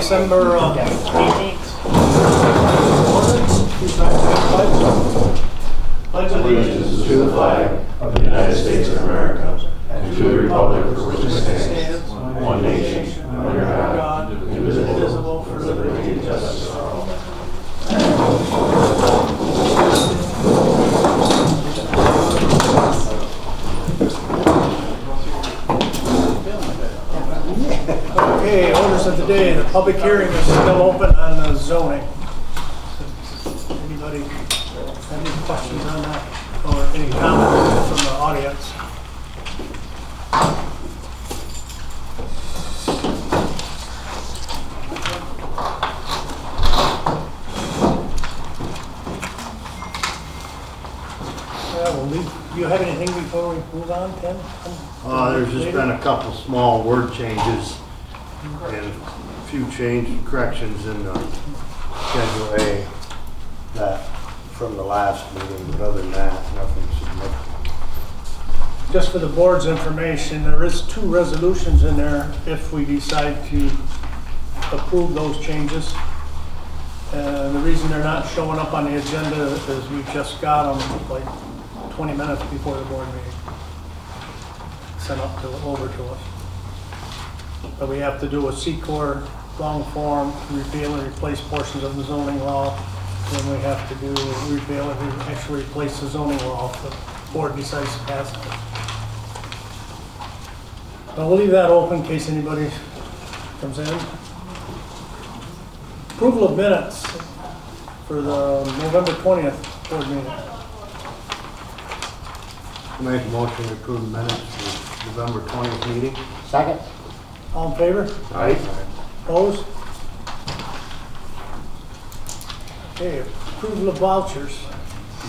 December 18th. Pledge allegiance to the flag of the United States of America and to the republic for which it stands, one nation, under God, indivisible, for liberty and justice for all. Okay, orders of the day. The public hearing is still open on the zoning. Anybody have any questions on that or any comments from the audience? Do you have anything before we move on, Ken? There's just been a couple small word changes and a few corrections in Schedule A that from the last meeting, but other than that, nothing significant. Just for the board's information, there is 2 resolutions in there if we decide to approve those changes. And the reason they're not showing up on the agenda is we just got them like 20 minutes before the board meeting, sent over to us. But we have to do a C-Corps long form, repeal and replace portions of the zoning law. Then we have to do repeal and actually replace the zoning law if the board decides to pass it. But we'll leave that open in case anybody comes in. Approval of minutes for the November 20th board meeting. Make a motion to approve the minutes for November 20th meeting. Second. All in favor? Aye. Opposed? Okay, approval of vouchers.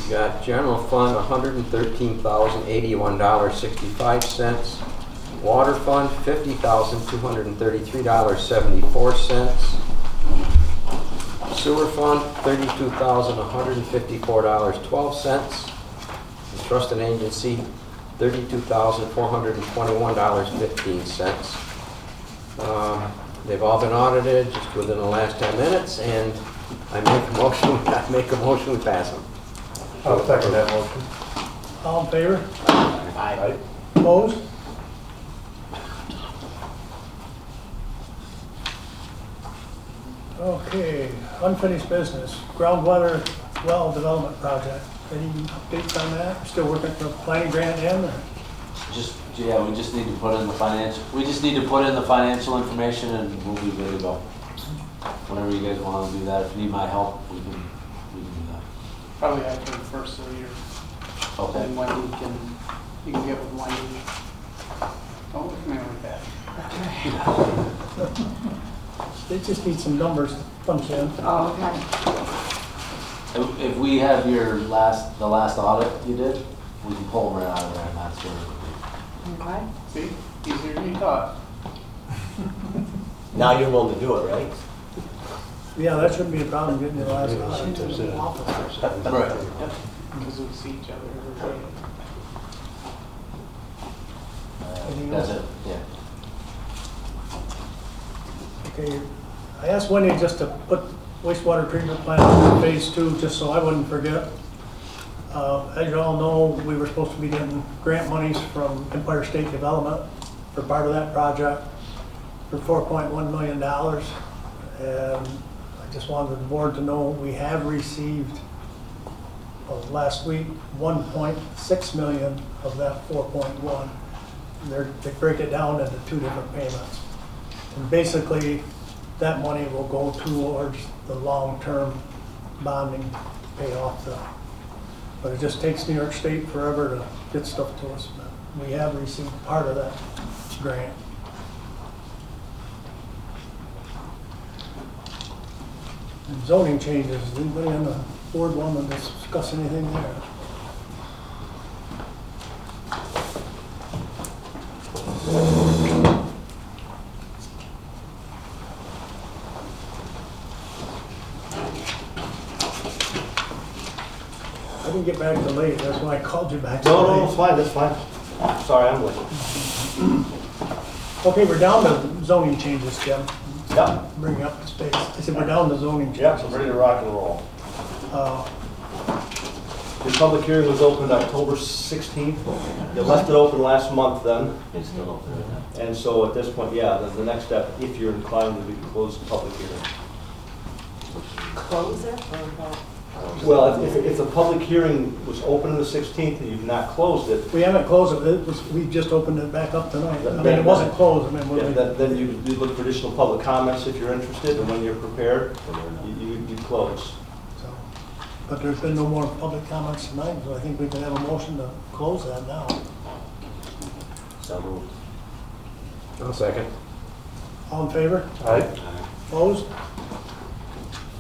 You got general fund, $113,081.65. Water fund, $50,233.74. Sewer fund, $32,154.12. Trust and agency, $32,421.15. They've all been audited just within the last 10 minutes, and I make a motion we pass them. I'll second that motion. All in favor? Aye. Opposed? Okay, unfinished business, groundwater well development project. Any updates on that? Still working for the planning grant in? We just need to put in the financial information and we'll be good to go. Whenever you guys want to do that, if you need my help, we can do that. Probably after the first of the year. Okay. And when you can get with Wendy. Don't look at me like that. They just need some numbers to punch in. Oh, okay. If we have the last audit you did, we can pull them right out of there and that's where Okay. See, easier than you thought. Now you're willing to do it, right? Yeah, that shouldn't be a problem getting the last audit to the office. Right. Yep. Because we see each other every day. That's it, yeah. Okay, I asked Wendy just to put wastewater treatment plant in phase 2, just so I wouldn't forget. As you all know, we were supposed to be getting grant monies from Empire State Development for part of that project for $4.1 million. And I just wanted the board to know we have received last week 1.6 million of that 4.1. They break it down into 2 different payments. And basically, that money will go towards the long-term bonding to pay off but it just takes New York State forever to get stuff to us. But we have received part of that grant. And zoning changes, does anybody on the board want to discuss anything there? I didn't get back till late, that's why I called you back so No, late. it's fine, that's fine. Sorry, I'm late. Okay, we're down to zoning changes, Jim. Yep, bring up the space. I said, we're down to zoning changes. yep, I'm ready to rock and roll. Uh, The public hearing was opened October 16th. You left it open last month then, It's still open. and so at this point, yeah, the next step, if you're inclined, would be to close the public hearing. Close it or no? Well, if the public hearing was open on the 16th and you've not closed it, We haven't closed it, we just opened it back up tonight. I mean, it wasn't closed, I mean, yeah, we're, then you look for additional public comments if you're interested, and when you're prepared, you close. so. But there's been no more public comments tonight, so I think we can have a motion to close that now. So moved. I'll second. All in favor? Aye. Opposed?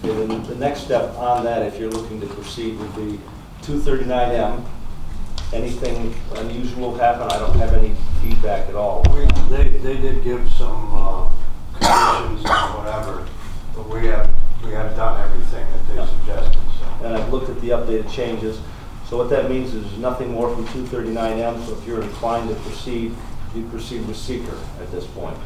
Okay, then the next step on that, if you're looking to proceed, would be 239M. Anything unusual happen? I don't have any feedback at all. They did give some conditions and whatever, but we have done everything that they suggested, so. And I've looked at the updated changes. So what that means is there's nothing more from 239M, so if you're inclined to proceed, you proceed with seeker at this point.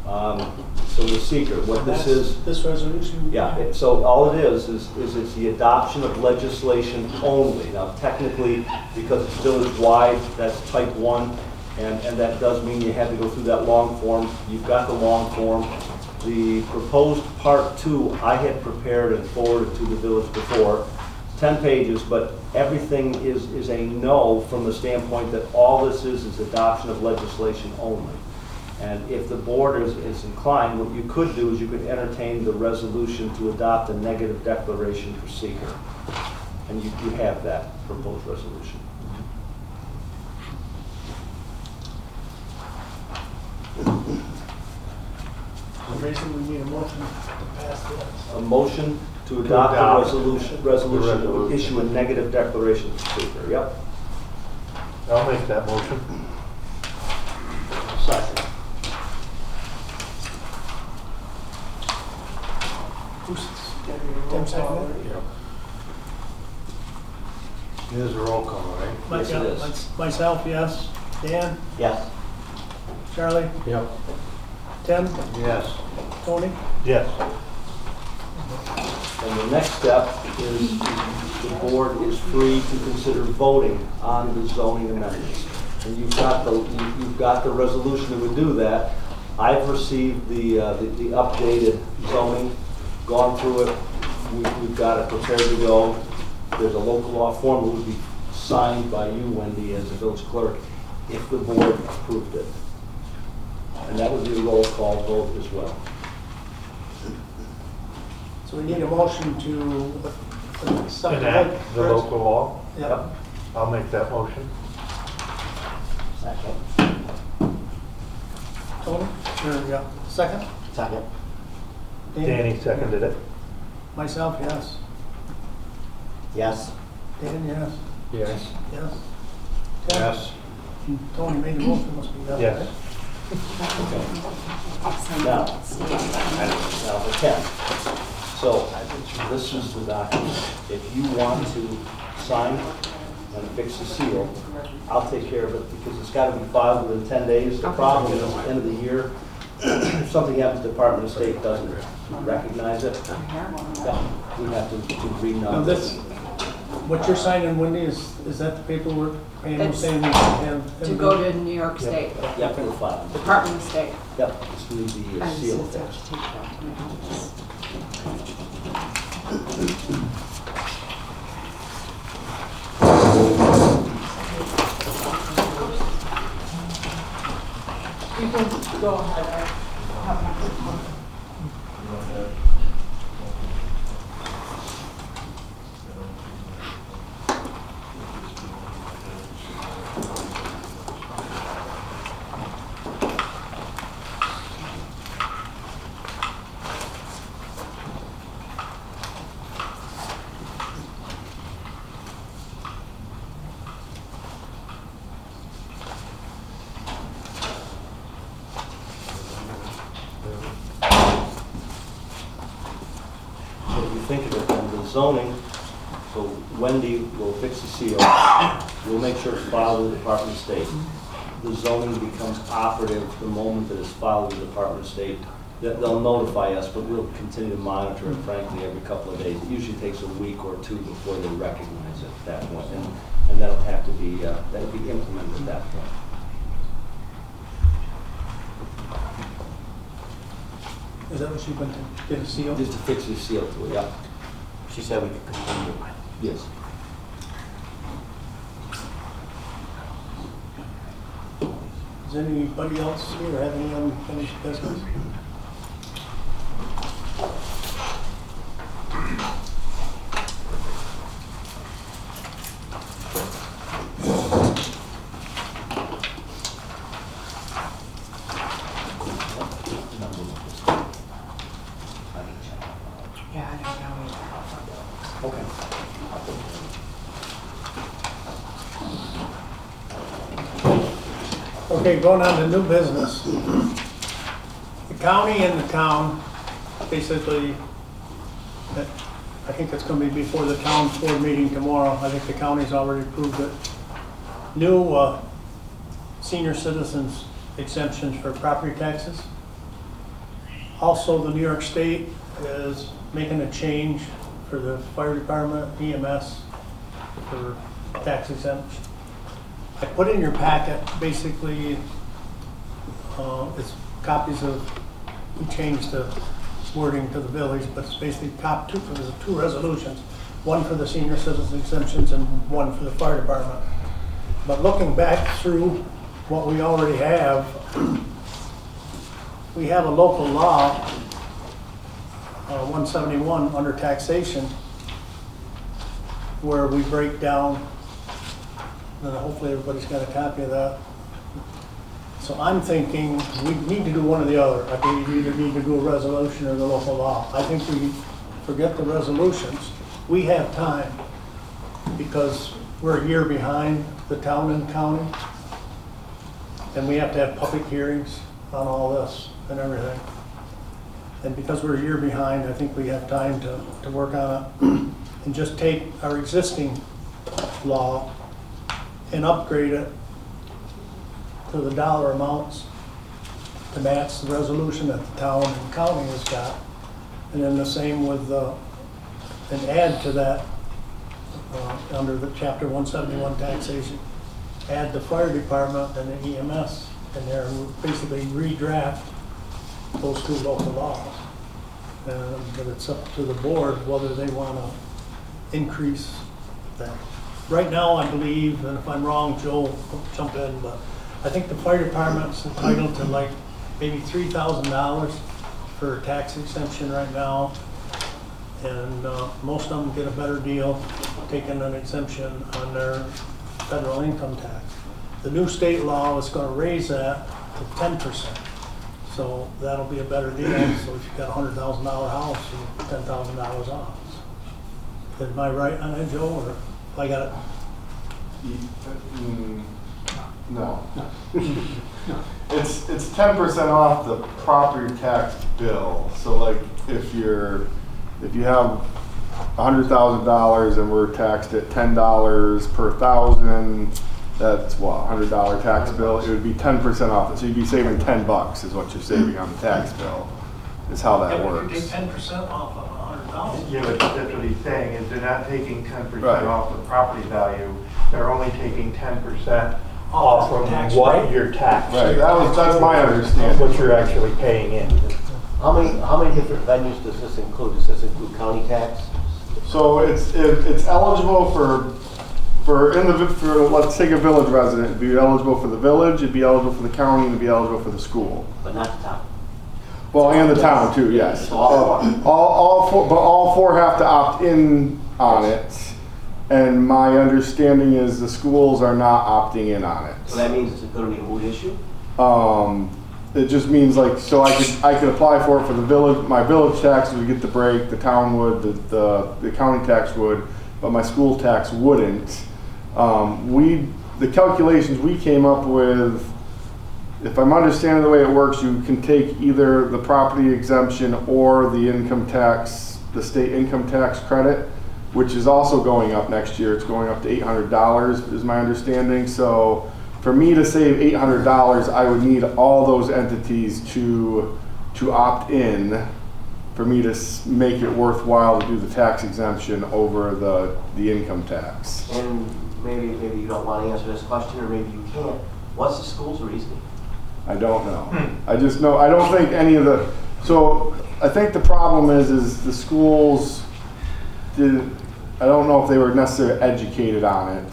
So the seeker, what this is, This resolution? yeah, so all it is it's the adoption of legislation only. Now technically, because it's village-wide, that's type 1, and that does mean you had to go through that long form. You've got the long form. The proposed part 2, I had prepared and forwarded to the village before, 10 pages, but everything is a no from the standpoint that all this is adoption of legislation only. And if the board is inclined, what you could do is you could entertain the resolution to adopt a negative declaration for seeker. And you have that proposed resolution. So basically, we need a motion to pass this. A motion to adopt a resolution that would issue a negative declaration for seeker. Yep. I'll make that motion. Second. Tim seconded it? There's a roll call, right? Yes, it is. Myself, yes. Dan? Yes. Charlie? Yep. Tim? Yes. Tony? Yes. And the next step is the board is free to consider voting on the zoning amendments. And you've got the resolution that would do that. I've received the updated zoning, gone through it. We've got it prepared to go. There's a local law form that would be signed by you, Wendy, as the village clerk, if the board approved it. And that would be a roll call vote as well. So we need a motion to Enact the local law. Yep. I'll make that motion. Second. Tony? Or, yeah. Second? Second. Dan? Danny seconded it. Myself, yes. Yes. Dan, yes. Yes. Yes. Tim? Yes. Tony made the motion, must be yes. Yes. right? Now for 10. So this is the document. If you want to sign and affix the seal, I'll take care of it because it's got to be filed within 10 days. The problem is at the end of the year, if something happens, the Department of State doesn't recognize it. We have to Now renumber this, it. what you're signing, Wendy, is that the paperwork? Pam was It's saying we can have. to go to New York State, Yep, for the file. Department of State. Yep, just need the I just seal have to affixed. take that to my office. You can go ahead. I have my- So if you think of it, then the zoning, so Wendy will fix the seal, we'll make sure it's filed with the Department of State. The zoning becomes operative the moment that it's filed with the Department of State, they'll notify us, but we'll continue to monitor it frankly every couple of days. It usually takes a week or two before they recognize it at that point, and that'll have to be, that'll be implemented at that point. Is that what she went to get a seal? Just to fix the seal to it, yeah. She said we could continue. Yes. Does anybody else here have any unfinished business? Yeah, I don't know either. Okay. Okay, going on to new business. The county and the town, basically, I think it's gonna be before the town board meeting tomorrow. I think the county's already approved it. New senior citizens exemptions for property taxes. Also, the New York State is making a change for the fire department, EMS, for tax exemption. I put in your packet, basically, it's copies of, we changed the wording to the village, but it's basically there's two resolutions, one for the senior citizens exemptions and one for the fire department. But looking back through what we already have, we have a local law, 171 under taxation, where we break down, and hopefully everybody's got a copy of that. So I'm thinking we need to do one or the other. I think we either need to do a resolution or the local law. I think we forget the resolutions. We have time because we're a year behind the town and county. And we have to have public hearings on all this and everything. And because we're a year behind, I think we have time to work on it and just take our existing law and upgrade it to the dollar amounts to match the resolution that the town and county has got. And then the same with, and add to that, under the chapter 171 taxation, add the fire department and the EMS in there, and basically redraft those two local laws. But it's up to the board whether they want to increase that. Right now, I believe, and if I'm wrong, Joe, jump in, but I think the fire department's entitled to like maybe $3,000 for tax exemption right now. And most of them get a better deal taking an exemption on their federal income tax. The new state law is going to raise that to 10%. So that'll be a better deal. So if you've got a $100,000 house, you get $10,000 off. Am I right on that, Joe, or if I got it? No. It's 10% off the property tax bill. So like if you have $100,000 and we're taxed at $10 per thousand, that's what, $100 tax bill, it would be 10% off it. So you'd be saving $10 is what you're saving on the tax bill, is how that works. You take 10% off of $100,000. Yeah, but that's what he's saying, is they're not taking 10% Right. off the property value. They're only taking 10% off from tax what rate. your tax. Right, that's my Of understanding. what you're actually paying in. How many different venues does this include? Does this include county tax? So it's eligible for let's take a village resident, it'd be eligible for the village, it'd be eligible for the county, and it'd be eligible for the school. But not the town. Well, and the town too, yes. So all four. All four have to opt in on it. And my understanding is the schools are not opting in on it. So that means it's going to be a moot issue? It just means like, so I could apply for it for the village, my village tax would get the break, the town would, the county tax would, but my school tax wouldn't. The calculations we came up with, if I'm understanding the way it works, you can take either the property exemption or the income tax, the state income tax credit, which is also going up next year. It's going up to $800 is my understanding. So for me to save $800, I would need all those entities to to opt in for me to make it worthwhile to do the tax exemption over the income tax. And maybe you don't want to answer this question, or maybe you can't. What's the school's reasoning? I don't know. I just know, I don't think any of the, so I think the problem is the schools did, I don't know if they were necessarily educated on it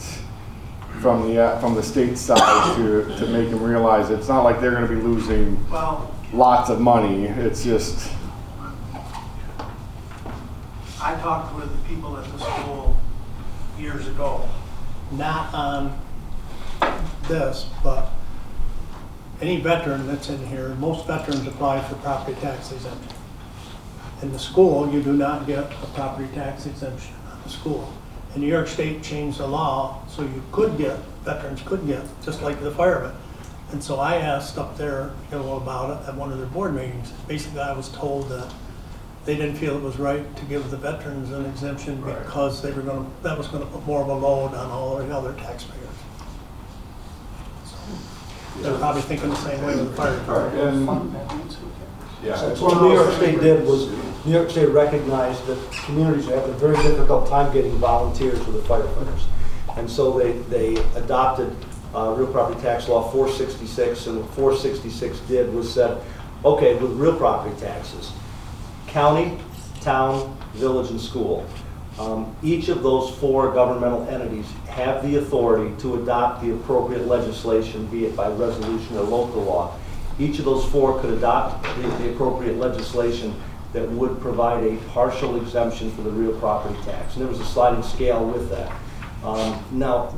from the state side to make them realize it's not like they're going to be losing lots of money. It's just, I talked with the people at the school years ago, not on this, but any veteran that's in here, most veterans apply for property tax exemption. In the school, you do not get a property tax exemption at the school. And New York State changed the law, so you could get, veterans could get, just like the firemen. And so I asked up there, about it at one of their board meetings. Basically, I was told that they didn't feel it was right to give the veterans an exemption because they were that was gonna put more of a load on all the other taxpayers. So they're probably thinking the same way with the fire department. So what New York State did was, New York State recognized that communities are having a very difficult time getting volunteers for the firefighters. And so they adopted real property tax law 466, and what 466 did was said, okay, with real property taxes, county, town, village, and school, each of those 4 governmental entities have the authority to adopt the appropriate legislation, be it by resolution or local law. Each of those 4 could adopt the appropriate legislation that would provide a partial exemption for the real property tax. And there was a sliding scale with that. Now,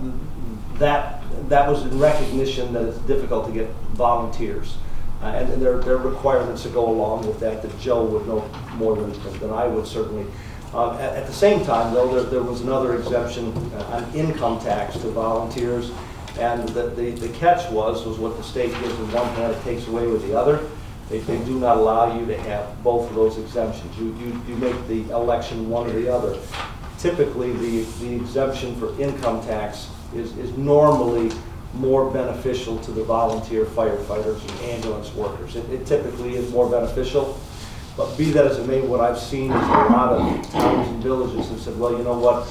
that was in recognition that it's difficult to get volunteers. And there are requirements that go along with that Joe would know more than I would certainly. At the same time, though, there was another exemption on income tax to volunteers. And the catch was what the state gives with one hand, it takes away with the other. They do not allow you to have both of those exemptions. You make the election one or the other. Typically, the exemption for income tax is normally more beneficial to the volunteer firefighters and ambulance workers. It typically is more beneficial. But be that as it may, what I've seen is a lot of towns and villages have said, well, you know what,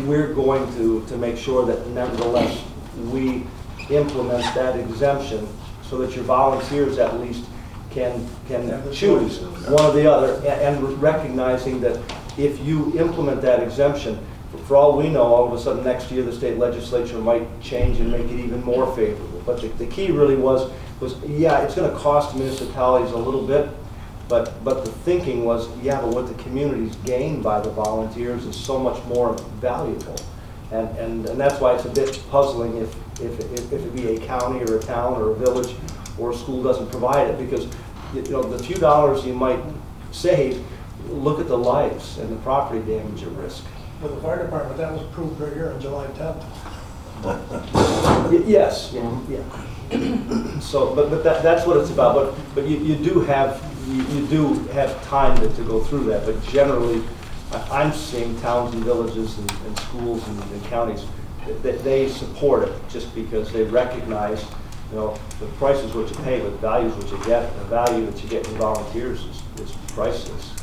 we're going to make sure that nevertheless we implement that exemption so that your volunteers at least can choose one or the other, and recognizing that if you implement that exemption, for all we know, all of a sudden next year the state legislature might change and make it even more favorable. But the key really was yeah, it's going to cost municipalities a little bit, but the thinking was, yeah, but what the communities gain by the volunteers is so much more valuable. And that's why it's a bit puzzling if it be a county or a town or a village or a school doesn't provide it, because the few dollars you might save, look at the lives and the property damage at risk. With the fire department, that was approved right here on July 10th. Yes, yeah. So, but that's what it's about. But you do have time to go through that. But generally, I'm seeing towns and villages and schools and counties that they support it just because they recognize, the price is what you pay, but the value is what you get. The value that you get in volunteers is priceless.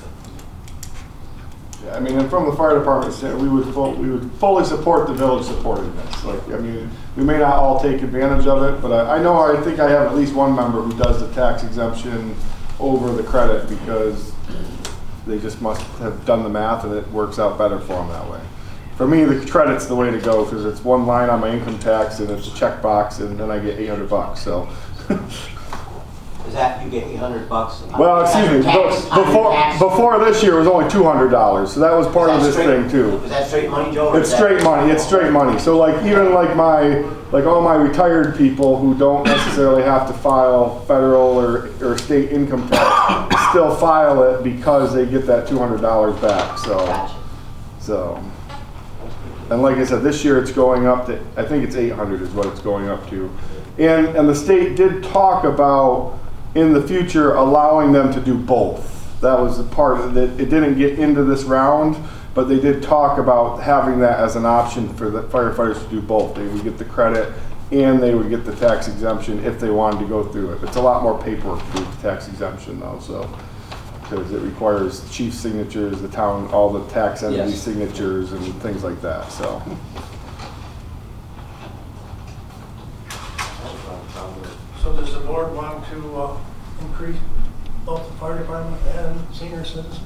yeah, I mean, and from the fire department, we would fully support the village supporting this. Like, I mean, we may not all take advantage of it, but I think I have at least one member who does the tax exemption over the credit because they just must have done the math and it works out better for them that way. For me, the credit's the way to go because it's one line on my income tax and it's a checkbox, and then I get $800. So. Is that you get $800? Well, excuse me. Before this year, it was only $200, so that was part of this thing too. Is that straight money, Joe? It's straight money. It's straight money. So even all my retired people who don't necessarily have to file federal or state income tax still file it because they get that $200 back. So. And like I said, this year it's going up to, I think it's $800 is what it's going up to. And the state did talk about, in the future, allowing them to do both. That was the part of it. It didn't get into this round, but they did talk about having that as an option for the firefighters to do both. They would get the credit and they would get the tax exemption if they wanted to go through it. It's a lot more paperwork to do the tax exemption though, so, because it requires chief signatures, the town, all the tax entity Yes. signatures and things like that, so. So does the board want to increase both the fire department and senior citizens?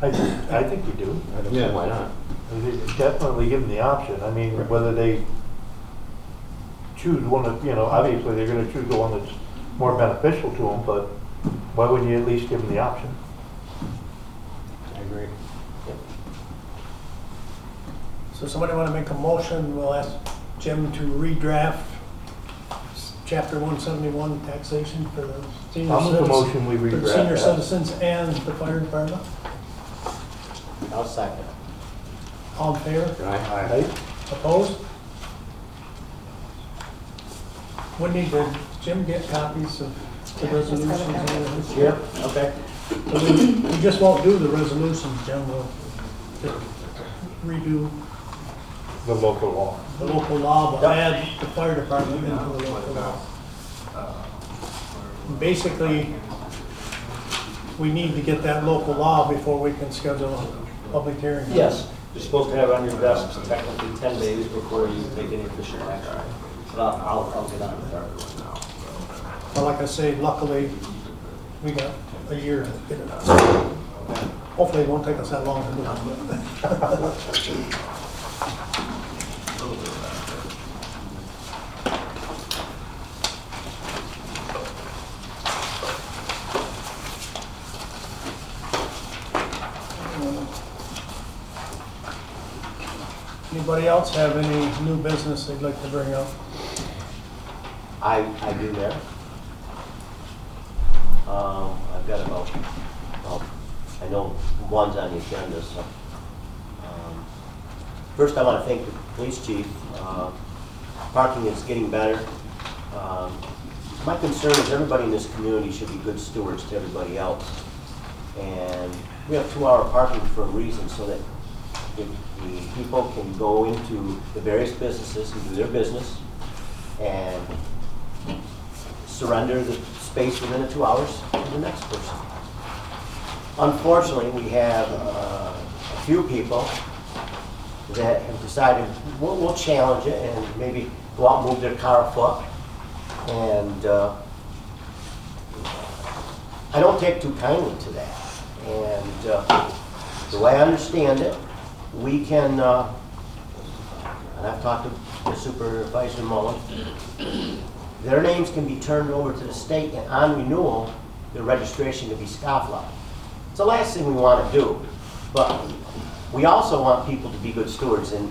I do. I think you do. I don't see why not. Definitely give them the option. I mean, whether they choose one of, obviously they're gonna choose the one that's more beneficial to them, but why wouldn't you at least give them the option? I agree. So somebody want to make a motion, we'll ask Jim to redraft chapter 171 taxation for the senior I'll make a citizens. motion, we For the redraft senior that. citizens and the fire department. I'll second. All in favor? Right? Opposed? Wendy, did Jim get copies of the resolutions? and everything? Yeah, okay. So we just won't do the resolutions, Jim, we'll just redo The local law. the local law, but add the fire department into the local law. Basically, we need to get that local law before we can schedule a public hearing. Yes, you're supposed to have it on your desks technically 10 days before you take any official action. But I'll get on with that. But like I say, luckily, we got a year to get it out. Hopefully it won't take us that long to do it. Anybody else have any new business they'd like to bring up? I do there. I've got about, I know one's on the agenda, so. First, I want to thank the police chief. Parking is getting better. My concern is everybody in this community should be good stewards to everybody else. And we have 2-hour parking for a reason, so that the people can go into the various businesses and do their business and surrender the space within the 2 hours to the next person. Unfortunately, we have a few people that have decided we'll challenge it and maybe go out and move their car a foot. And I don't take too kindly to that. And the way I understand it, we can, and I've talked to the Supervisor Mullen, their names can be turned over to the state, and on renewal, their registration can be scofflaw. It's the last thing we want to do, but we also want people to be good stewards, and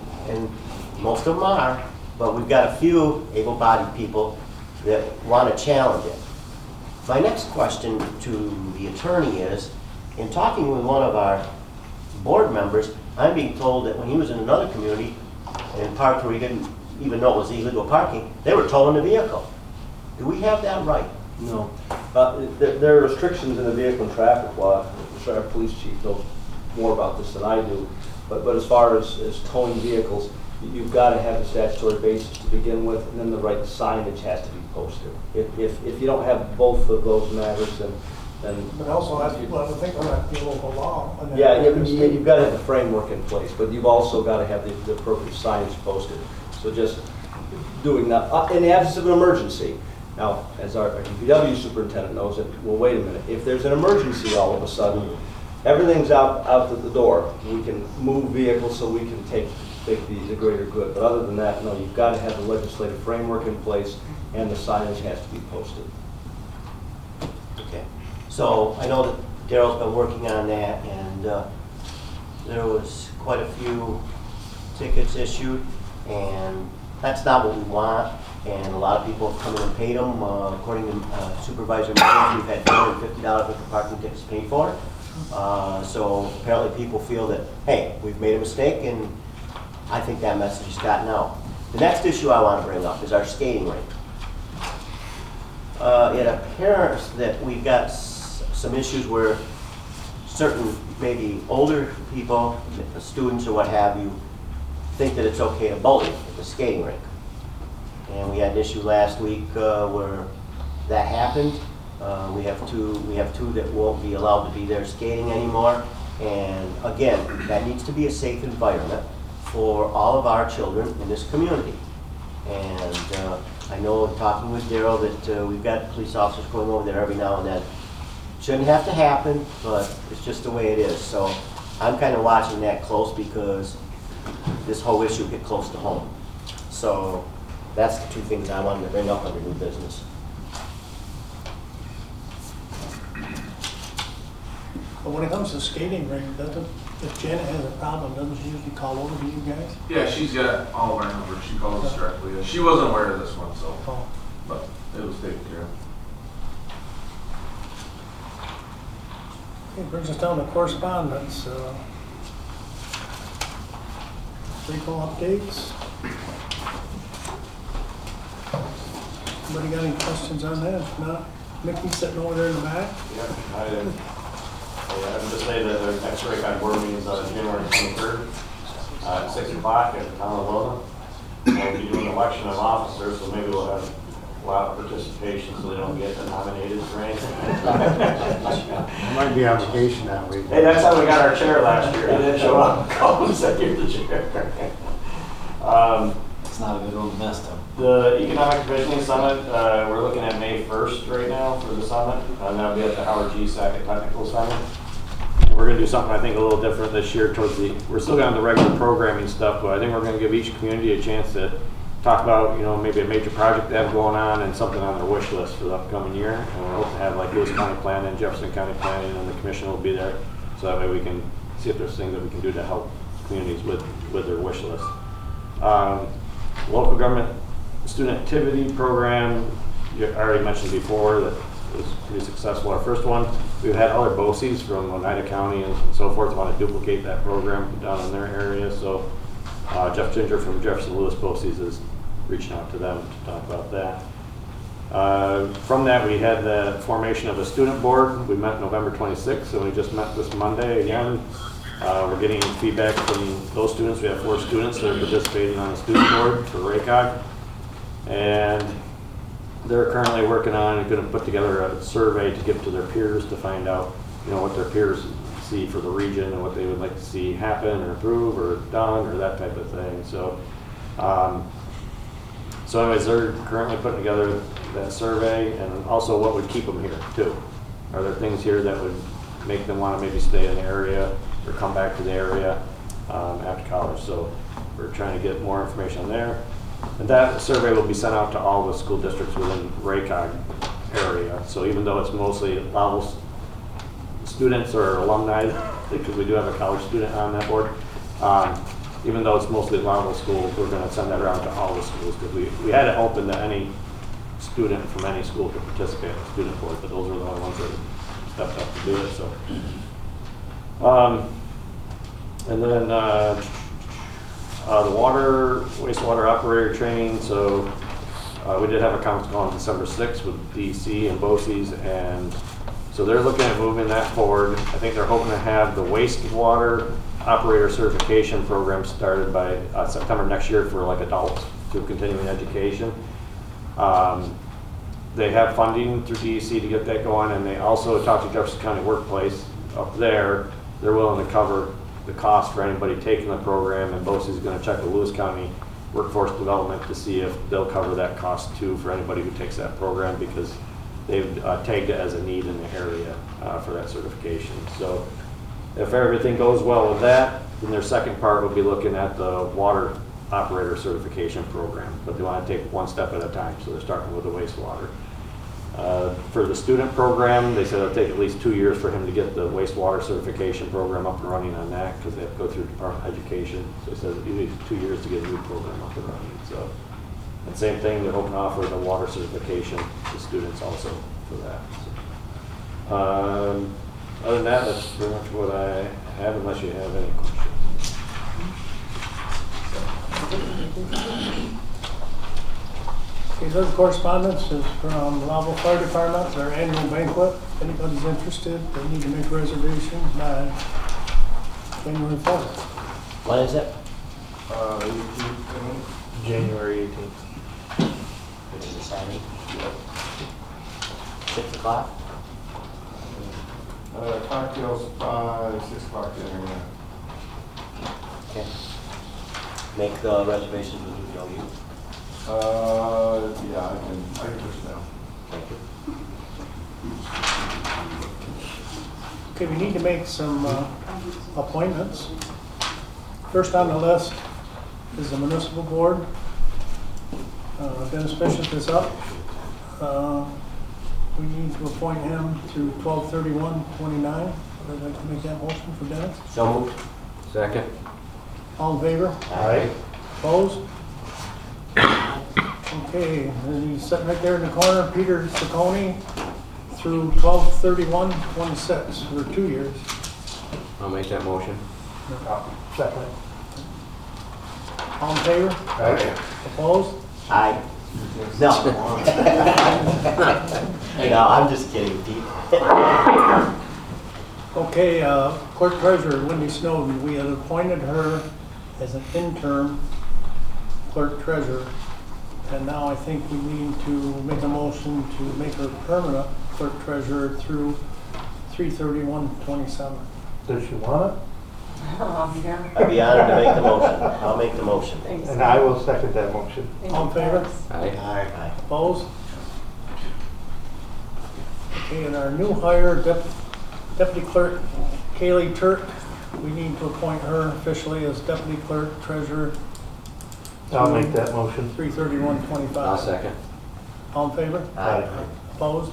most of them are, but we've got a few able-bodied people that want to challenge it. My next question to the attorney is, in talking with one of our board members, I'm being told that when he was in another community and parked where he didn't even know it was illegal parking, they were towing the vehicle. Do we have that right? No. There are restrictions in the vehicle and traffic law. I'm sure our police chief knows more about this than I do. But as far as towing vehicles, you've got to have the statutory basis to begin with, and then the right signage has to be posted. If you don't have both of those matters, then But also, I think about the local law. and then- yeah, you've got to have the framework in place, but you've also got to have the appropriate signage posted. So just doing that, in the absence of an emergency. Now, as our DPW superintendent knows it, well, wait a minute, if there's an emergency all of a sudden, everything's out the door. We can move vehicles so we can take the greater good. But other than that, no, you've got to have the legislative framework in place, and the signage has to be posted. Okay. So I know that Daryl's been working on that, and there was quite a few tickets issued, and that's not what we want. And a lot of people have come in and paid them. According to Supervisor Mullen, we've had $250 worth of parking tickets paid for. So apparently people feel that, hey, we've made a mistake, and I think that message has gotten out. The next issue I want to bring up is our skating rink. It appears that we've got some issues where certain maybe older people, students or what have you, think that it's okay to bully at the skating rink. And we had an issue last week where that happened. We have two that won't be allowed to be there skating anymore. And again, that needs to be a safe environment for all of our children in this community. And I know in talking with Daryl that we've got police officers going over there every now and then. Shouldn't have to happen, but it's just the way it is. So I'm kind of watching that close because this whole issue hit close to home. So that's the two things I wanted to bring up under new business. But when it comes to skating rink, if Janet has a problem, doesn't she usually call over to you guys? Yeah, she's got all of our numbers. She calls us directly. She wasn't aware of this one, so, Oh. but it was taken care of. Okay, brings us down to correspondence. Recall updates. Anybody got any questions on that? If not, Mickey's sitting over there in the back. Yeah, I did. I have to say that the next Raycon board meeting is on January 23rd at 6 o'clock at the town of Lowville. We'll be doing an election of officers, so maybe we'll have a lot of participation so they don't get nominated for anything. I might be on vacation that week. Hey, that's how we got our chair last year. He didn't show up. Call and said, "Here's the chair." It's not a good one to miss them. The Economic Commissioning Summit, we're looking at May 1st right now for the summit, and that'll be at the Howard G. Sackett Technical Center. We're going to do something I think a little different this year we're still going to the regular programming stuff, but I think we're going to give each community a chance to talk about, maybe a major project they have going on and something on their wish list for the upcoming year. And we're hoping to have like Lewis County Planning, Jefferson County Planning, and the commission will be there. So that way we can see if there's things that we can do to help communities with their wish list. Local government student activity program, you already mentioned before that was pretty successful. Our first one, we've had other BOCES from Oneida County and so forth want to duplicate that program down in their area. So Jeff Ginger from Jefferson Lewis BOCES is reaching out to them to talk about that. From that, we had the formation of a student board. We met November 26th, and we just met this Monday again. We're getting feedback from those students. We have 4 students that are participating on the student board for RACOG. And they're currently working on and going to put together a survey to give to their peers to find out, what their peers see for the region and what they would like to see happen or improve or done or that type of thing. So, anyways, they're currently putting together that survey and also what would keep them here too. Are there things here that would make them want to maybe stay in the area or come back to the area after college? So we're trying to get more information on there. And that survey will be sent out to all the school districts within RACOG area. So even though it's mostly Lowville students or alumni, because we do have a college student on that board, even though it's mostly Lowville schools, we're going to send that around to all the schools because we had it open to any student from any school to participate in the student board, but those were the only ones that stepped up to do it. So, and then the wastewater operator training. So we did have a conference call on December 6th with DC and BOCES, and so they're looking at moving that forward. I think they're hoping to have the wastewater operator certification program started by September next year for like adults through continuing education. They have funding through DEC to get that going, and they also talked to Jefferson County Workplace up there. They're willing to cover the cost for anybody taking the program, and BOCES is going to check with Lewis County Workforce Development to see if they'll cover that cost too for anybody who takes that program, because they've tagged it as a need in the area for that certification. So if everything goes well with that, then their second part will be looking at the water operator certification program, but they want to take one step at a time, so they're starting with the wastewater. For the student program, they said it'll take at least 2 years for him to get the wastewater certification program up and running on that, because they have to go through Department of Education. So they said it needs 2 years to get a new program up and running. So, and same thing, they're hoping to offer the water certification to students also for that. So, other than that, that's pretty much what I have, unless you have any questions. Okay, those correspondence is from Lowville Fire Department, their annual banquet. If anybody's interested, they need to make reservations by January 4th. When is it? January 18th. Which is a Saturday. 6 o'clock? Cocktails, 6 o'clock dinner, yeah. Okay. Make reservations with you, don't you? Yeah, I can push it down. Thank you. Okay, we need to make some appointments. First on the list is the municipal board. Dennis Bishop is up. We need to appoint him to 12/31/29. Would I like to make that motion for Dennis? So moved. Second. All in favor? Aye. Opposed? Okay, and he's sitting right there in the corner, Peter Ciccone, through 12/31/26 for 2 years. I'll make that motion. Second. All in favor? Aye. Opposed? Aye. No. No, I'm just kidding, Pete. Okay, clerk treasurer Wendy Snowden, we had appointed her as an interim clerk treasurer. And now I think we need to make a motion to make her permanent clerk treasurer through 3/31/27. Does she want Yeah. I'd be honored to make the motion. I'll make the motion. it? And I will second that motion. All in favor? Aye. Aye. Opposed? Okay, and our new hire, Deputy Clerk Kaylee Turk, we need to appoint her officially as Deputy Clerk Treasurer. I'll make that motion. 3/31/25. I'll second. All in favor? Aye. Opposed?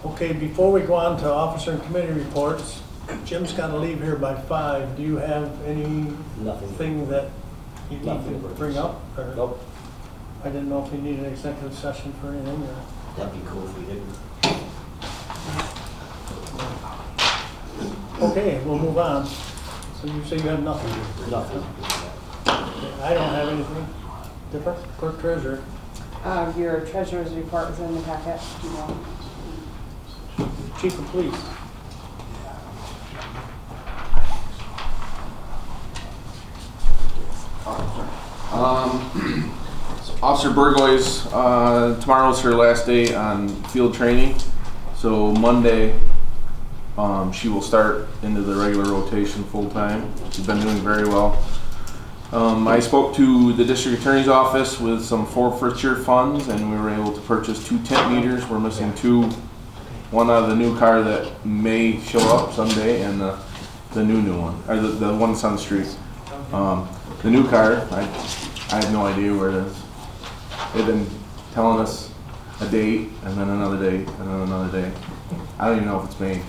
Okay, before we go on to officer and committee reports, Jim's got to leave here by 5. Do you have anything Nothing. that you need Nothing. to bring up? Or Nope. I didn't know if you needed an executive session for anything or... That'd be cool if we didn't. Okay, we'll move on. So you say you have nothing? Nothing. I don't have anything different. Clerk treasurer. Your treasurer's report is in the packet. Do you want? Chief of police. Officer Burgoy's, tomorrow's her last day on field training. So Monday, she will start into the regular rotation full time. She's been doing very well. I spoke to the district attorney's office with some forfeiture funds, and we were able to purchase 2 tent meters. We're missing 2. One out of the new car that may show up someday, and the new one, or the one that's on the street. The new car, I have no idea where it is. They've been telling us a date, and then another date, and then another date. I don't even know if it's made.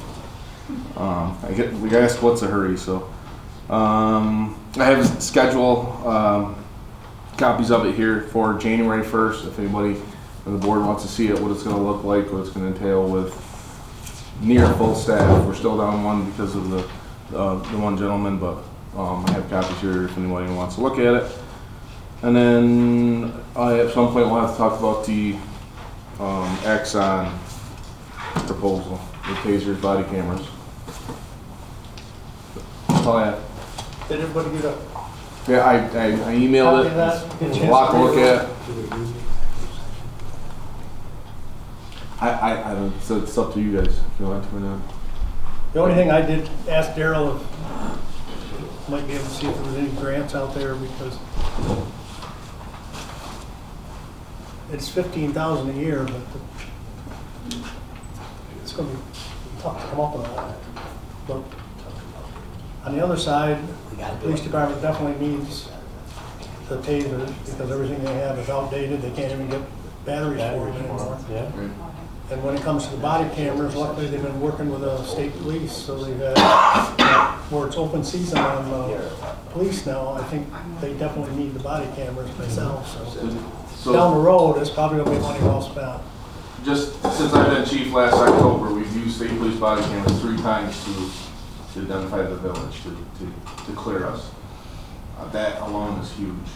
We got asked what's the hurry, so. I have a schedule, copies of it here for January 1st. If anybody on the board wants to see it, what it's going to look like, what it's going to entail with near full staff. We're still down one because of the one gentleman, but I have copies here if anybody wants to look at it. And then at some point we'll have to talk about the Exxon proposal, the tasers, body cameras. That's all I have. Did everybody get up? Yeah, I emailed Copy it. that. There's a lot to look at. So it's up to you guys if you want to or not. The only thing I did ask Daryl if might be able to see if there was any grants out there, because it's $15,000 a year, but it's going to be tough to come up with all that. But on the other side, the police department definitely needs the tasers, because everything they have is outdated. They can't even get batteries for them anymore. Yeah. And when it comes to the body cameras, luckily they've been working with the state police, so they've had, where it's open season on police now, I think they definitely need the body cameras myself, so. Down the road, it's probably gonna be money well spent. Just since I've been chief last October, we've used state police body cameras 3 times to identify the village, to clear us. That alone is huge.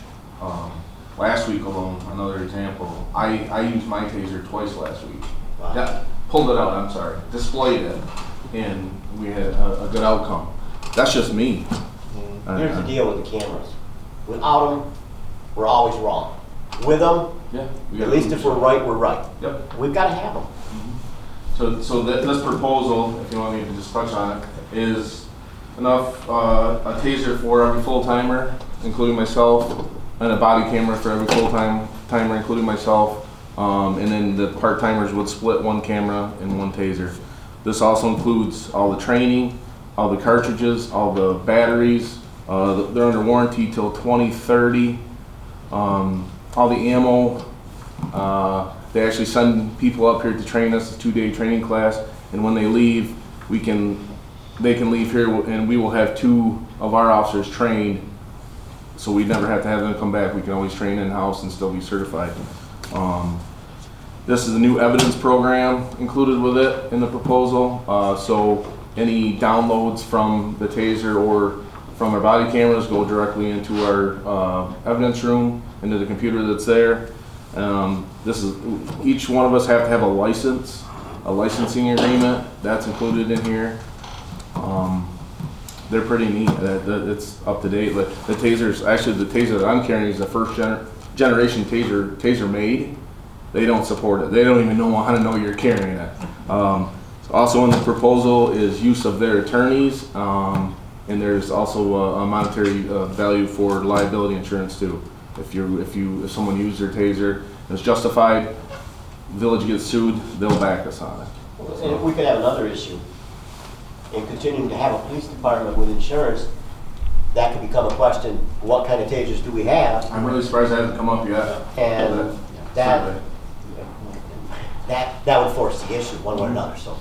Last week alone, another example, I used my taser twice last week. Wow. Yeah, pulled it out, I'm sorry, displayed it, and we had a good outcome. That's just me. Here's the deal with the cameras. Without them, we're always wrong. With them, Yeah. at least if we're right, we're right. Yep. We've got to have them. So this proposal, if you want me to just touch on it, is enough, a taser for every full-timer, including myself, and a body camera for every full-timer, including myself. And then the part-timers would split one camera and one taser. This also includes all the training, all the cartridges, all the batteries. They're under warranty till 2030. All the ammo. They actually send people up here to train us, a 2-day training class, and when they leave, they can leave here and we will have 2 of our officers trained, so we never have to have them come back. We can always train in-house and still be certified. This is a new evidence program included with it in the proposal, so any downloads from the taser or from our body cameras go directly into our evidence room, into the computer that's there. Each one of us have to have a licensing agreement that's included in here. They're pretty neat. It's up to date. The tasers, actually, the taser that I'm carrying is the first generation taser made. They don't support it. They don't even know how to know you're carrying it. Also in the proposal is use of their attorneys, and there's also a monetary value for liability insurance too. If someone used their taser and it's justified, village gets sued, they'll back us on it. And if we could have another issue, in continuing to have a police department with insurance, that could become a question, what kind of tasers do we have? I'm really surprised that hasn't come up yet. And that would force the issue one way or another. So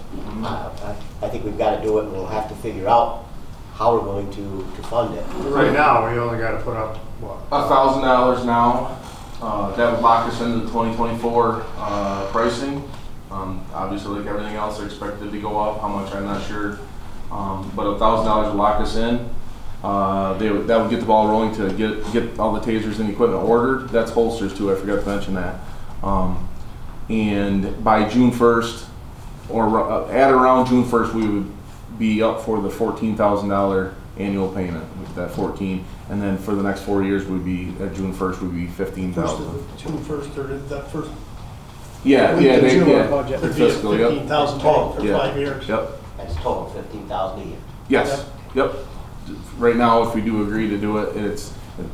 I think we've got to do it, and we'll have to figure out how we're going to fund it. Right now, we only got to put up, what? $1,000 now. That would lock us into the 2024 pricing. Obviously, like everything else, they're expected to go up. How much, I'm not sure. But $1,000 would lock us in. That would get the ball rolling to get all the tasers and equipment ordered. That's holsters too, I forgot to mention that. And by June 1st, or at around June 1st, we would be up for the $14,000 annual payment, with that 14, and then for the next 4 years, would be at June 1st would be $15,000. June 1st, or that first. Yeah, week of June, yeah. budget would be Fiscal, yep. $15,000 for Yeah. 5 years. Yep. That's total 15,000 a year. Yes. Yep. Right now, if we do agree to do it,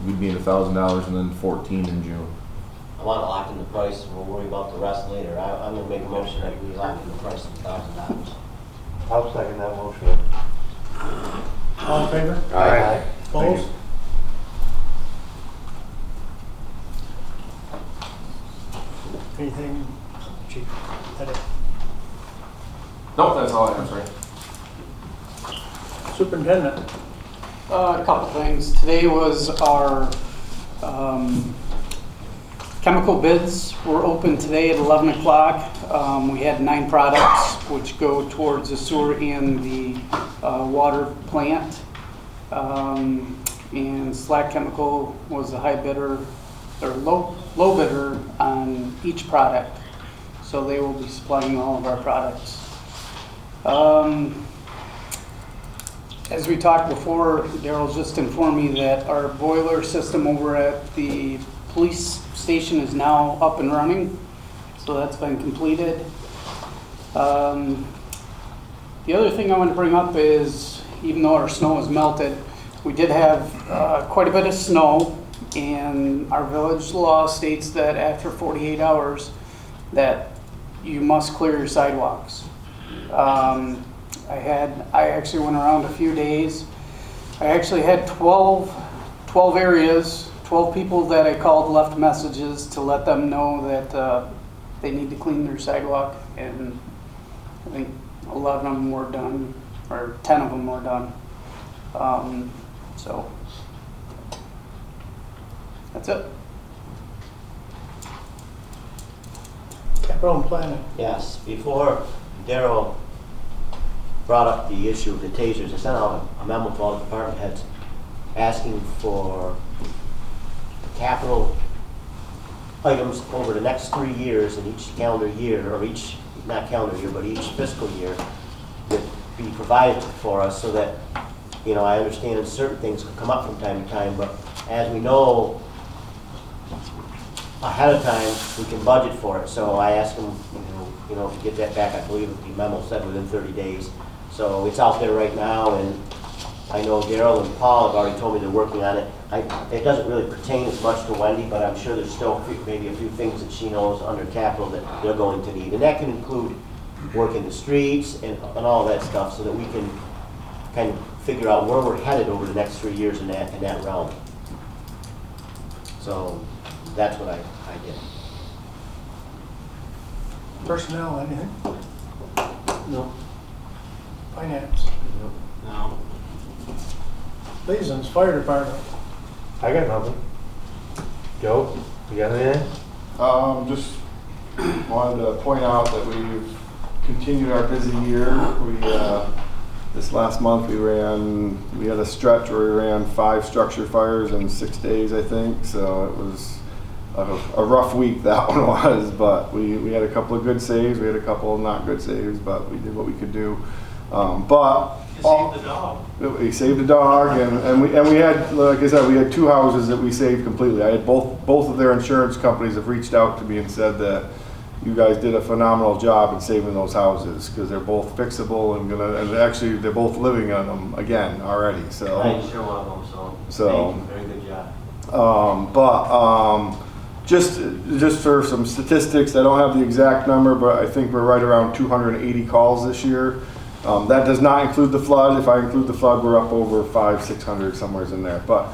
we'd be at $1,000 and then 14 in June. I want to lock in the price, and we'll worry about the rest later. I'm going to make a motion that we lock in the price of $1,000. I'll second that motion. All in favor? Aye. Opposed? Anything, Chief? Nope, that's all I have, sorry. Superintendent? A couple things. Today was our chemical bids were open today at 11 o'clock. We had 9 products which go towards the sewer and the water plant. And Slack Chemical was the high bidder, or low bidder on each product. So they will be supplying all of our products. As we talked before, Daryl just informed me that our boiler system over at the police station is now up and running. So that's been completed. The other thing I want to bring up is, even though our snow has melted, we did have quite a bit of snow, and our village law states that after 48 hours that you must clear your sidewalks. I actually went around a few days. I actually had 12 areas, 12 people that I called, left messages to let them know that they need to clean their sidewalk, and I think 11 of them were done, or 10 of them were done. So that's it. Capital and planning. Yes, before Daryl brought up the issue of the tasers, I sent out a memo to all the department heads asking for capital items over the next 3 years in each calendar year, or each, not calendar year, but each fiscal year, that be provided for us so that You know, I understand that certain things can come up from time to time, but as we know ahead of time, we can budget for it. So I asked them, you know, to get that back. I believe the memo said within 30 days. So it's out there right now, and I know Daryl and Paul have already told me they're working on it. It doesn't really pertain as much to Wendy, but I'm sure there's still maybe a few things that she knows under capital that they're going to need. And that can include work in the streets and all that stuff, so that we can kind of figure out where we're headed over the next 3 years in that realm. So that's what I did. Personnel, anything? No. Finance? No. Liaisons, fire department? I got nothing. Joe, you got anything? Just wanted to point out that we've continued our busy year. This last month we had a stretch where we ran 5 structure fires in 6 days, I think. So it was a rough week, that one was, but we had a couple of good saves, we had a couple of not good saves, but we did what we could do. But You saved the dog. we saved a dog, and we had, like I said, we had 2 houses that we saved completely. I had both of their insurance companies have reached out to me and said that you guys did a phenomenal job in saving those houses, because they're both fixable and actually they're both living on them again already. So I sure one of them, so thank you, very good job. Just for some statistics, I don't have the exact number, but I think we're right around 280 calls this year. That does not include the flood. If I include the flood, we're up over 500-600 somewhere in there. But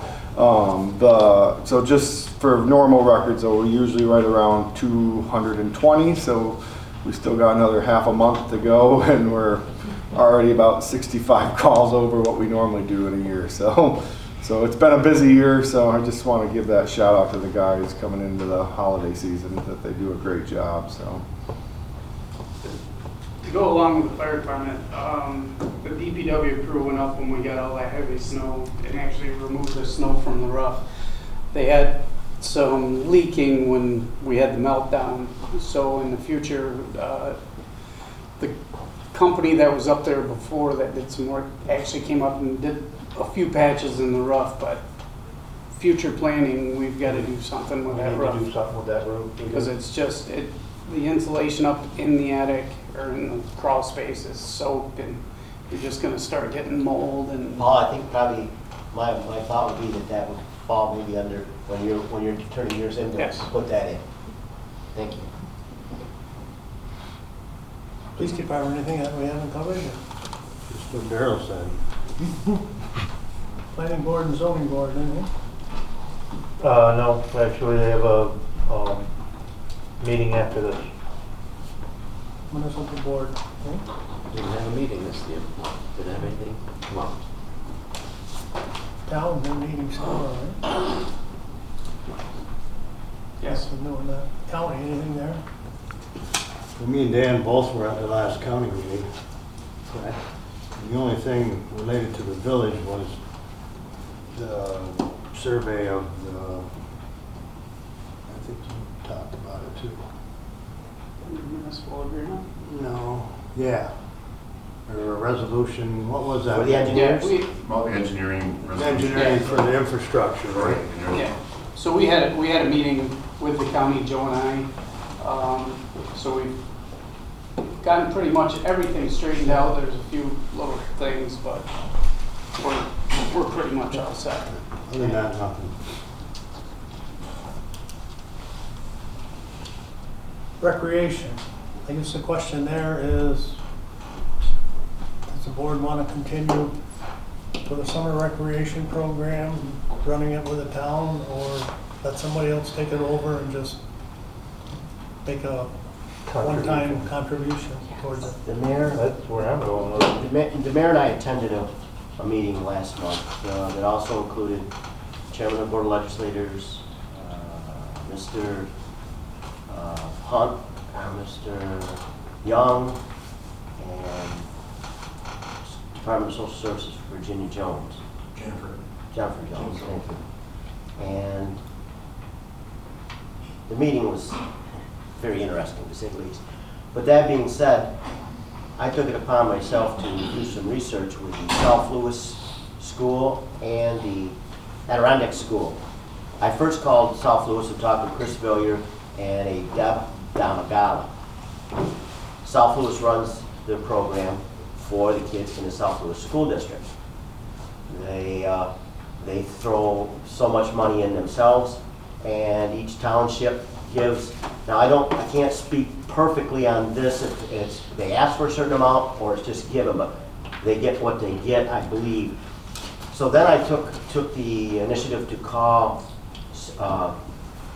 so just for normal records, though, we're usually right around 220. So we still got another half a month to go, and we're already about 65 calls over what we normally do in a year. So it's been a busy year, so I just want to give that shout out to the guys coming into the holiday season, that they do a great job. So To go along with the fire department, the DPW crew went up when we got all that heavy snow and actually removed the snow from the rough. They had some leaking when we had the meltdown, so in the future, the company that was up there before that did some work actually came up and did a few patches in the rough, but future planning, we've got to do something with We that need roof. to do something with that roof. Because it's just, the insulation up in the attic or in the crawl space is soaked, and you're just gonna start getting mold and. Paul, I think probably my thought would be that would fall maybe under, when you're turning yours in, Yes. put that in. Thank you. Police department, anything that we haven't covered? Just what Daryl said. Planning board and zoning board, anything? No, actually, they have a meeting after this. Municipal board, okay? Didn't have a meeting this year. Didn't have anything come up. Town, their meeting still, all right? Yes, I'm doing that. County, anything there? Well, me and Dan both were at the last county meeting. The only thing related to the village was the survey of the, I think you talked about it too. Municipal agreement? No, yeah. Or a resolution, what was that? For the engineers? About the engineering. Engineering for the infrastructure, right? Yeah, so we had a meeting with the county, Joe and I. So we've gotten pretty much everything straightened out. There's a few little things, but we're pretty much all set. Other than that, nothing. Recreation. I guess the question there is, does the board want to continue with a summer recreation program, running it with the town, or let somebody else take it over and just make a one-time contribution towards it? The mayor, That's where I'm going with it. the mayor and I attended a meeting last month that also included Chairman of the Board of Legislators, Mr. Hunt, Mr. Young, and Department of Social Services, Virginia Jones. Jennifer Jones, thank you. And the meeting was very interesting, to say the least. But that being said, I took it upon myself to do some research with the South Lewis school and the Adirondack school. I first called South Louis and talked to Chris Villier and a Deb Damagala. South Louis runs the program for the kids in the South Louis School District. They throw so much money in themselves, and each township gives. Now I can't speak perfectly on this if it's they ask for a certain amount or it's just given, but they get what they get, I believe. So then I took the initiative to call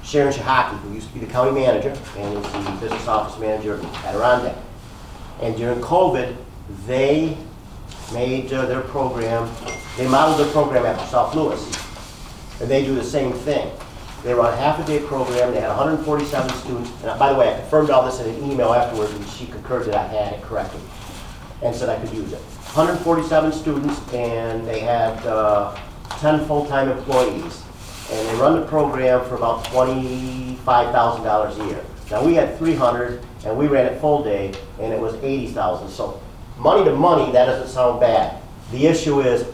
Sharon Shahaki, who used to be the county manager and is the business office manager of Adirondack. And during COVID, they made their program, they modeled their program after South Louis. And they do the same thing. They run a half-a-day program, they had 147 students, and by the way, I confirmed all this in an email afterwards, and she concurred that I had it correctly, and said I could use it. 147 students, and they had 10 full-time employees. And they run the program for about $25,000 a year. Now, we had 300, and we ran it full day, and it was 80,000. So money to money, that doesn't sound bad. The issue is,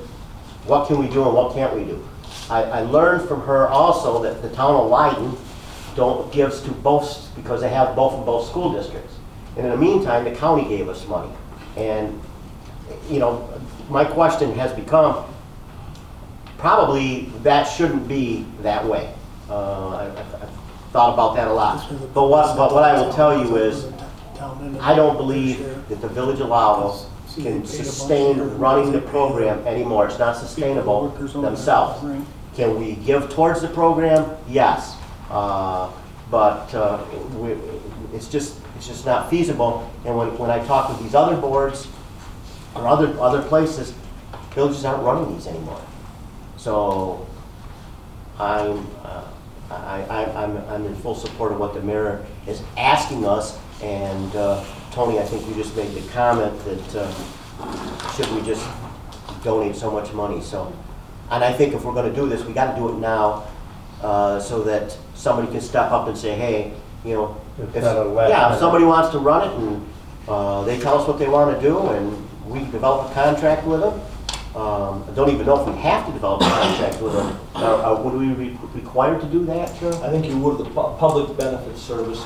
what can we do and what can't we do? I learned from her also that the town of Leiden gives to both, because they have both in both school districts. And in the meantime, the county gave us money. And, you know, my question has become, probably that shouldn't be that way. I've thought about that a lot. But what I will tell you is, I don't believe that the village of Lowville can sustain running the program anymore. It's not sustainable themselves. Can we give towards the program? Yes. But it's just not feasible. And when I talk with these other boards or other places, villages aren't running these anymore. So I'm in full support of what the mayor is asking us. And Tony, I think you just made the comment that should we just donate so much money? So, and I think if we're going to do this, we got to do it now, so that somebody can step up and say, hey, you know, if somebody wants to run it and they tell us what they want to do, and we develop a contract with them. I don't even know if we have to develop a contract with them. Would we be required to do that, Joe? I think you would, the public benefits service,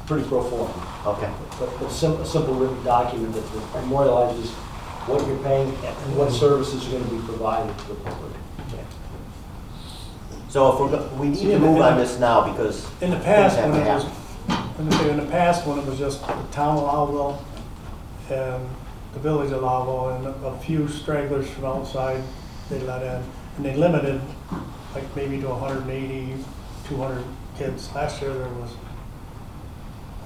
pretty pro forma. Okay. But a simple written document that memorializes what you're paying and what services are going to be provided to the public. Okay. So if we need to move on this now, because in the past, things when have it to was, happen. in the past when it was just the town of Lowville and the village of Lowville and a few stragglers from outside they let in, and they limited like maybe to 180, 200 kids. Last year there was,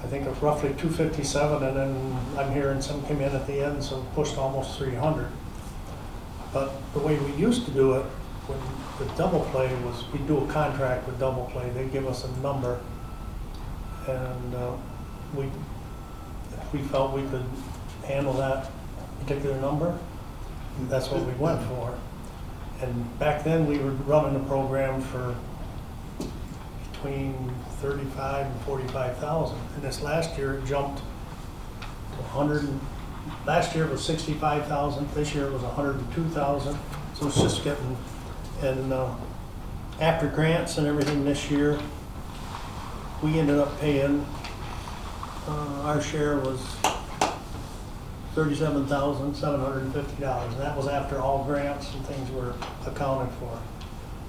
I think, of roughly 257, and then I'm hearing some came in at the end, so pushed almost 300. But the way we used to do it, when the double play was, we'd do a contract with double play. They'd give us a number, and if we felt we could handle that particular number, that's what we went for. And back then, we were running the program for between 35 and 45,000. And this last year, it jumped to 100. Last year it was 65,000. This year it was 102,000. So it's just getting. And after grants and everything this year, we ended up paying. Our share was $37,750, and that was after all grants and things were accounted for.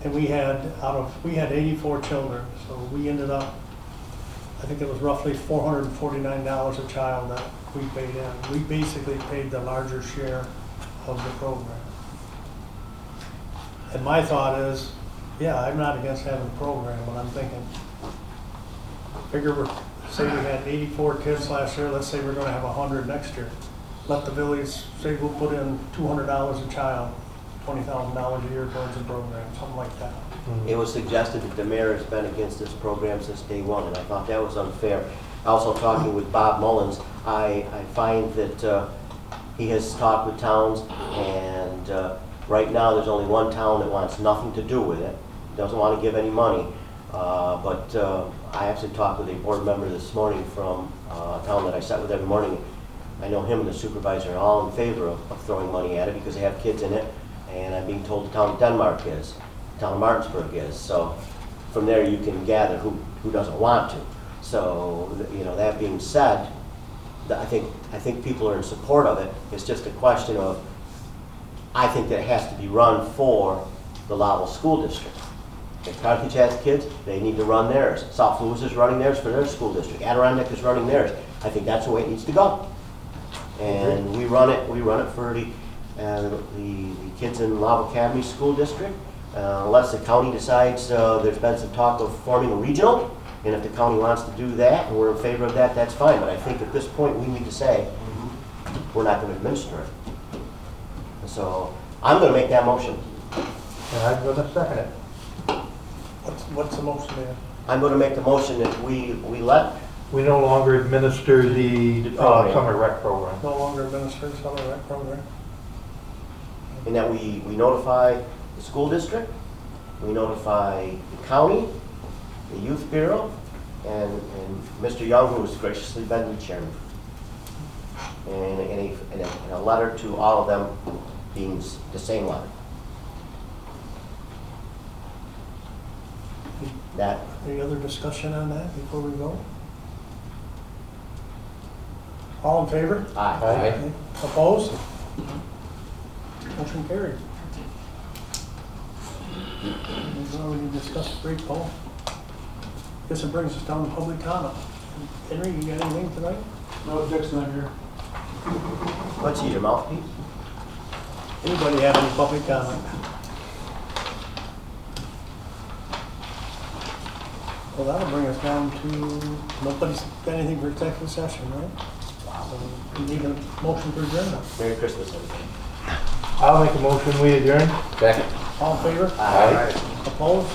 And we had 84 children, so we ended up, I think it was roughly $449 a child that we paid in. We basically paid the larger share of the program. And my thought is, yeah, I'm not against having a program, but I'm thinking, say we had 84 kids last year, let's say we're gonna have 100 next year. Let the village, say we'll put in $200 a child, $20,000 a year towards the program, something like that. It was suggested that the mayor has been against this program since day one, and I thought that was unfair. Also, talking with Bob Mullins, I find that he has talked with towns, and right now there's only one town that wants nothing to do with it, doesn't want to give any money. But I actually talked with a board member this morning from a town that I sat with every morning. I know him and the supervisor are all in favor of throwing money at it because they have kids in it, and I'm being told the town of Denmark is, the town of Martinsburg is. So from there, you can gather who doesn't want to. So, you know, that being said, I think people are in support of it. It's just a question of, I think that it has to be run for the Lowville School District. If Carthage has kids, they need to run theirs. South Louis is running theirs for their school district. Adirondack is running theirs. I think that's the way it needs to go. And we run it for the kids in Lowville Academy School District. Unless the county decides, there's been some talk of forming a regional, and if the county wants to do that, and we're in favor of that, that's fine. But I think at this point, we need to say, we're not going to administer it. So I'm going to make that motion. And I'm gonna second it. What's the motion there? I'm going to make the motion that we let, We no longer administer the program. summer rec program. No longer administered summer rec program? and that we notify the school district, we notify the county, the youth bureau, and Mr. Young, who has graciously been the chairman. And a letter to all of them being the same letter. That, Any other discussion on that before we go? All in favor? aye. Aye. Opposed? Motion carried. We've already discussed the break poll. Guess it brings us down to public comment. Henry, you got anything tonight? No, Dick's not here. Let's see your mouthpiece. Anybody have any public comment? Well, that'll bring us down to, nobody's got anything for executive session, right? So we need a motion for adjournment. Merry Christmas, everybody. I'll make a motion, we adjourn. Second. All in favor? Aye. Opposed?